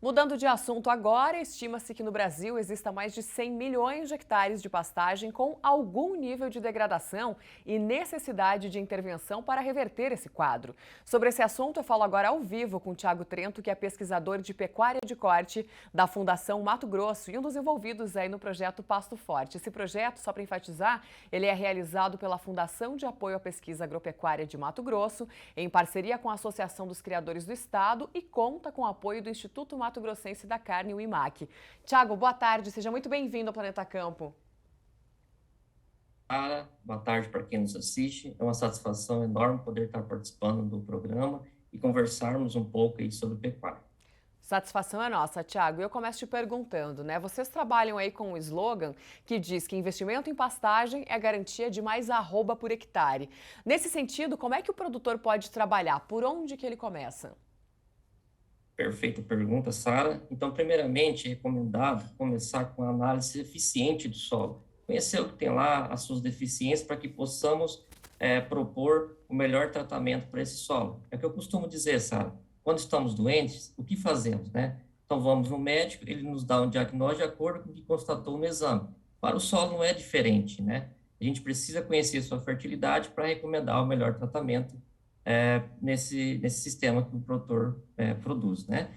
Mudando de assunto agora, estima-se que no Brasil exista mais de 100 milhões de hectares de pastagem com algum nível de degradação e necessidade de intervenção para reverter esse quadro. Sobre esse assunto, eu falo agora ao vivo com o Tiago Trento, que é pesquisador de pecuária de corte da Fundação Mato Grosso e um dos envolvidos aí no projeto Pasto Forte. Esse projeto, só para enfatizar, ele é realizado pela Fundação de Apoio à Pesquisa Agropecuária de Mato Grosso, em parceria com a Associação dos Criadores do Estado e conta com o apoio do Instituto Mato Grossense da Carne, o IMAC. Tiago, boa tarde, seja muito bem-vindo ao Planeta Campo. Boa tarde para quem nos assiste. É uma satisfação enorme poder estar participando do programa e conversarmos um pouco aí sobre pecuária. Satisfação é nossa, Tiago. Eu começo te perguntando, né? Vocês trabalham aí com um slogan que diz que investimento em pastagem é garantia de mais arroba por hectare. Nesse sentido, como é que o produtor pode trabalhar? Por onde que ele começa? Perfeita pergunta, Sara. Então, primeiramente, é recomendado começar com a análise eficiente do solo. Conhecer o que tem lá, as suas deficiências, para que possamos propor o melhor tratamento para esse solo. É o que eu costumo dizer, Sara. Quando estamos doentes, o que fazemos, né? Então, vamos no médico, ele nos dá um diagnóstico de acordo com o que constatou no exame. Para o solo não é diferente, né? A gente precisa conhecer sua fertilidade para recomendar o melhor tratamento nesse sistema que o produtor produz, né?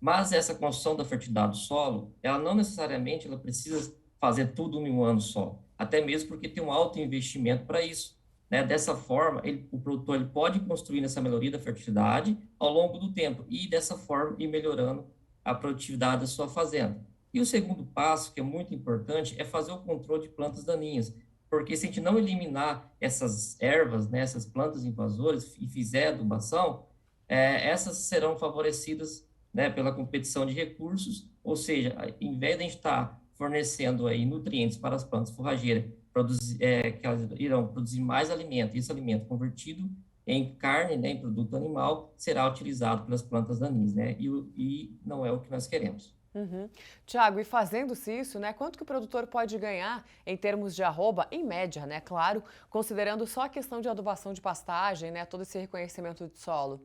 Mas essa construção da fertilidade do solo, ela não necessariamente ela precisa fazer tudo em um ano só, até mesmo porque tem um alto investimento para isso, né? Dessa forma, o produtor ele pode construir essa melhoria da fertilidade ao longo do tempo e dessa forma ir melhorando a produtividade da sua fazenda. E o segundo passo, que é muito importante, é fazer o controle de plantas daninhas, porque se a gente não eliminar essas ervas, né, essas plantas invasoras e fizer adubação, essas serão favorecidas, né, pela competição de recursos, ou seja, em vez de a gente estar fornecendo aí nutrientes para as plantas forrageiras, que elas irão produzir mais alimento, e esse alimento convertido em carne, né, em produto animal, será utilizado pelas plantas daninhas, né, e não é o que nós queremos. Uhum. Tiago, e fazendo-se isso, né, quanto que o produtor pode ganhar em termos de arroba, em média, né, claro, considerando só a questão de adubação de pastagem, né, todo esse reconhecimento de solo?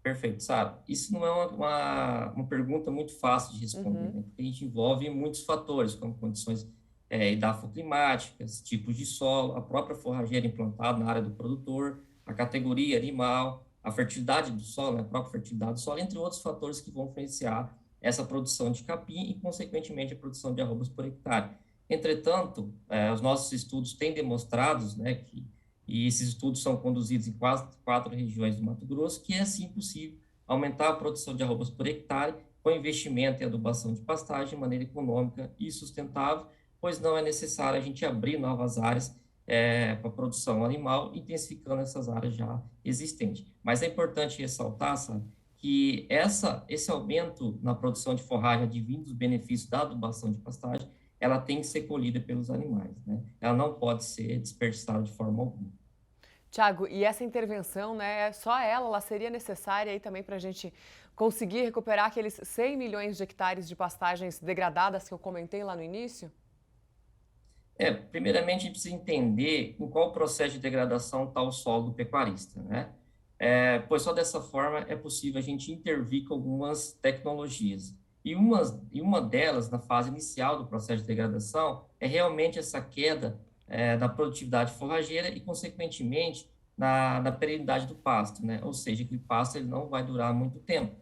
Perfeito, Sara. Isso não é uma pergunta muito fácil de responder, Uhum. né? Porque a gente envolve muitos fatores, como condições edafoclimáticas, tipos de solo, a própria forrageira implantada na área do produtor, a categoria animal, a fertilidade do solo, né? A própria fertilidade do solo, entre outros fatores que vão influenciar essa produção de capim e, consequentemente, a produção de arrobas por hectare. Entretanto, os nossos estudos têm demonstrado, né, que e esses estudos são conduzidos em quase 4 regiões do Mato Grosso, que é assim possível aumentar a produção de arrobas por hectare com investimento em adubação de pastagem de maneira econômica e sustentável, pois não é necessário a gente abrir novas áreas para a produção animal, intensificando essas áreas já existentes. Mas é importante ressaltar, sabe, que esse aumento na produção de forragem advindo dos benefícios da adubação de pastagem, ela tem que ser colhida pelos animais, né? Ela não pode ser desperdiçada de forma alguma. Tiago, e essa intervenção, né, só ela seria necessária aí também para a gente conseguir recuperar aqueles 100 milhões de hectares de pastagens degradadas que eu comentei lá no início? Primeiramente, a gente precisa entender em qual processo de degradação está o solo do pecuarista, né? Pois só dessa forma é possível a gente intervir com algumas tecnologias. E uma delas, na fase inicial do processo de degradação, é realmente essa queda da produtividade forrageira e, consequentemente, na perenidade do pasto, né? Ou seja, que o pasto ele não vai durar muito tempo.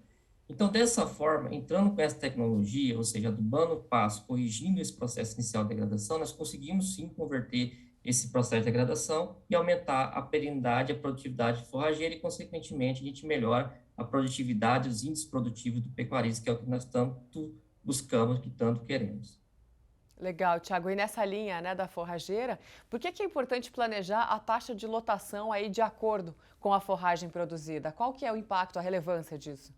Então, dessa forma, entrando com essa tecnologia, ou seja, adubando o pasto, corrigindo esse processo inicial de degradação, nós conseguimos sim converter esse processo de degradação e aumentar a perenidade, a produtividade forrageira e, consequentemente, a gente melhora a produtividade, os índices produtivos do pecuarista, que é o que nós tanto buscamos, que tanto queremos. Legal, Tiago. E nessa linha, né, da forrageira, por que que é importante planejar a taxa de lotação aí de acordo com a forragem produzida? Qual que é o impacto, a relevância disso?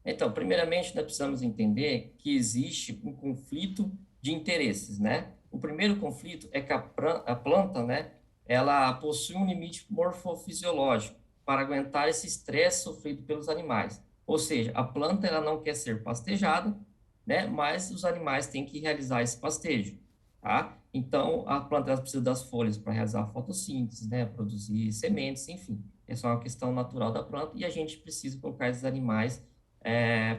Então, primeiramente, nós precisamos entender que existe um conflito de interesses, né? O primeiro conflito é que a planta, né, ela possui um limite morfofisiológico para aguentar esse estresse sofrido pelos animais. Ou seja, a planta ela não quer ser pastejada, né, mas os animais têm que realizar esse pastejo, tá? Então, a planta ela precisa das folhas para realizar a fotossíntese, né, produzir sementes, enfim. Essa é uma questão natural da planta e a gente precisa colocar esses animais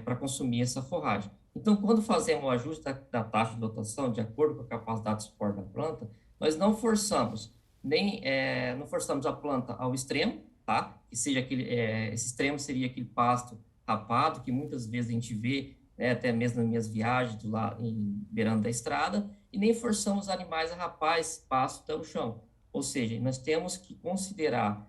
para consumir essa forragem. Então, quando fazemos o ajuste da taxa de lotação de acordo com a capacidade de suporte da planta, nós não forçamos não forçamos a planta ao extremo, tá? Que seja esse extremo seria aquele pasto rapado que muitas vezes a gente vê, né, até mesmo nas minhas viagens lá em beirando da estrada, e nem forçamos os animais a rapar esse pasto até o chão. Ou seja, nós temos que considerar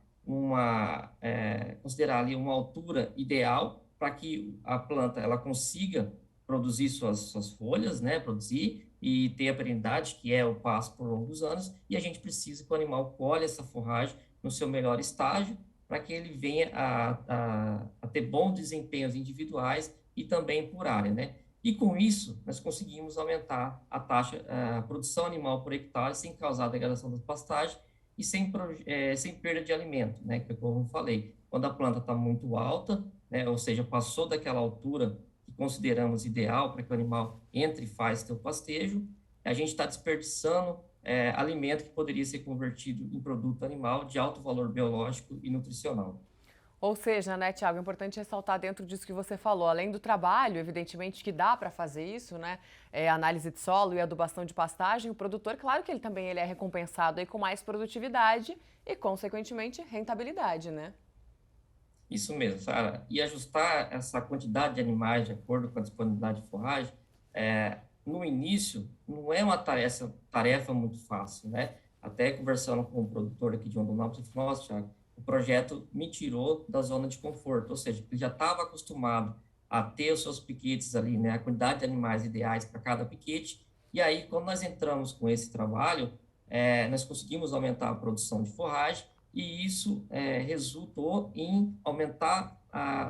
ali uma altura ideal para que a planta ela consiga produzir suas folhas, né, produzir e ter a perenidade, que é o pasto por longos anos, e a gente precisa que o animal colhe essa forragem no seu melhor estágio, para que ele venha a ter bons desempenhos individuais e também por área, né? E com isso, nós conseguimos aumentar a produção animal por hectare sem causar degradação das pastagens e sem perda de alimento, né? Que é como eu falei, quando a planta está muito alta, né? Ou seja, passou daquela altura que consideramos ideal para que o animal entre e faz seu pastejo, a gente está desperdiçando alimento que poderia ser convertido em produto animal de alto valor biológico e nutricional. Ou seja, né, Tiago, é importante ressaltar dentro disso que você falou, além do trabalho, evidentemente que dá para fazer isso, né, análise de solo e adubação de pastagem, o produtor, claro que ele é recompensado aí com mais produtividade e, consequentemente, rentabilidade, né? Isso mesmo, Sara. E ajustar essa quantidade de animais de acordo com a disponibilidade de forragem, no início, não é uma tarefa muito fácil, né? Até conversando com o produtor aqui de Rondonópolis, ele falou, nossa, Thiago, o projeto me tirou da zona de conforto, ou seja, ele já estava acostumado a ter os seus piquetes ali, né? A quantidade de animais ideais para cada piquete, e aí, quando nós entramos com esse trabalho, nós conseguimos aumentar a produção de forragem, e isso resultou em aumentar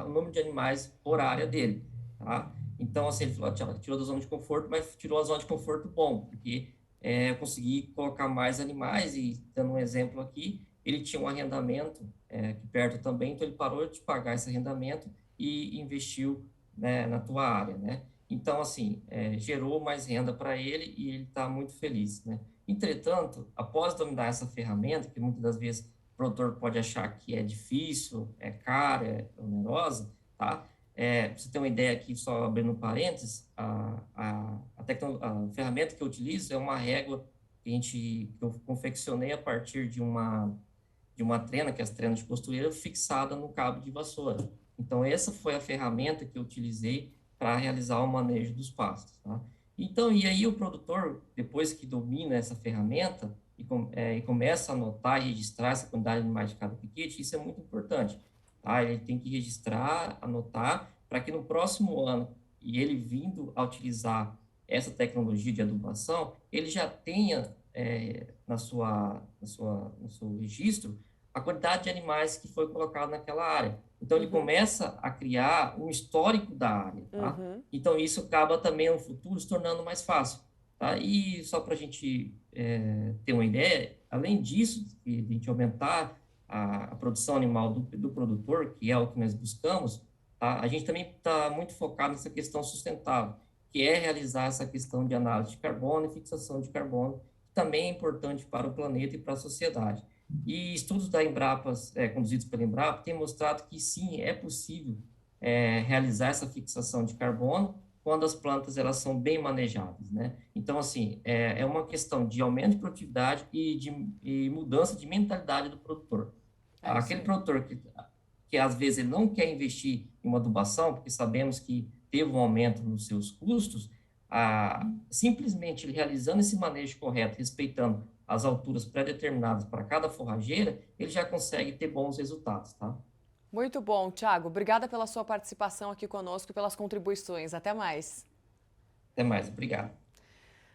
o número de animais por área dele, tá? Então, assim, ele falou, tirou da zona de conforto, mas tirou a zona de conforto bom, porque eu consegui colocar mais animais, e dando um exemplo aqui, ele tinha um arrendamento aqui perto também, então ele parou de pagar esse arrendamento e investiu, né, na tua área, né? Então, assim, gerou mais renda para ele e ele está muito feliz, né? Entretanto, após dominar essa ferramenta, que muitas das vezes o produtor pode achar que é difícil, é cara, é onerosa, tá? Pra você ter uma ideia aqui, só abrindo um parênteses, a ferramenta que eu utilizo é uma régua que eu confeccionei a partir de uma trena, que é as trenas de costureira, fixada no cabo de vassoura. Então, essa foi a ferramenta que eu utilizei para realizar o manejo dos pastos, tá? Então, e aí o produtor, depois que domina essa ferramenta e começa a anotar e registrar essa quantidade de animais de cada piquete, isso é muito importante, tá? Ele tem que registrar, anotar, para que no próximo ano, e ele vindo a utilizar essa tecnologia de adubação, ele já tenha no seu registro a quantidade de animais que foi colocado naquela área. Então, ele começa a criar um histórico da área, tá? Uhum. Então, isso acaba também no futuro se tornando mais fácil, tá? E só para a gente ter uma ideia, além disso, de a gente aumentar a produção animal do produtor, que é o que nós buscamos, tá? A gente também está muito focado nessa questão sustentável, que é realizar essa questão de análise de carbono e fixação de carbono, que também é importante para o planeta e para a sociedade. E estudos da Embrapa, conduzidos pela Embrapa, têm mostrado que sim, é possível realizar essa fixação de carbono quando as plantas elas são bem manejadas, né? Então, assim, é uma questão de aumento de produtividade e mudança de mentalidade do produtor. É isso Aquele aí. produtor que às vezes ele não quer investir em uma adubação, porque sabemos que teve um aumento nos seus custos, simplesmente ele realizando esse manejo correto, respeitando as alturas pré-determinadas para cada forrageira, ele já consegue ter bons resultados, tá? Muito bom, Tiago. Obrigada pela sua participação aqui conosco e pelas contribuições. Até mais. Até mais, obrigado.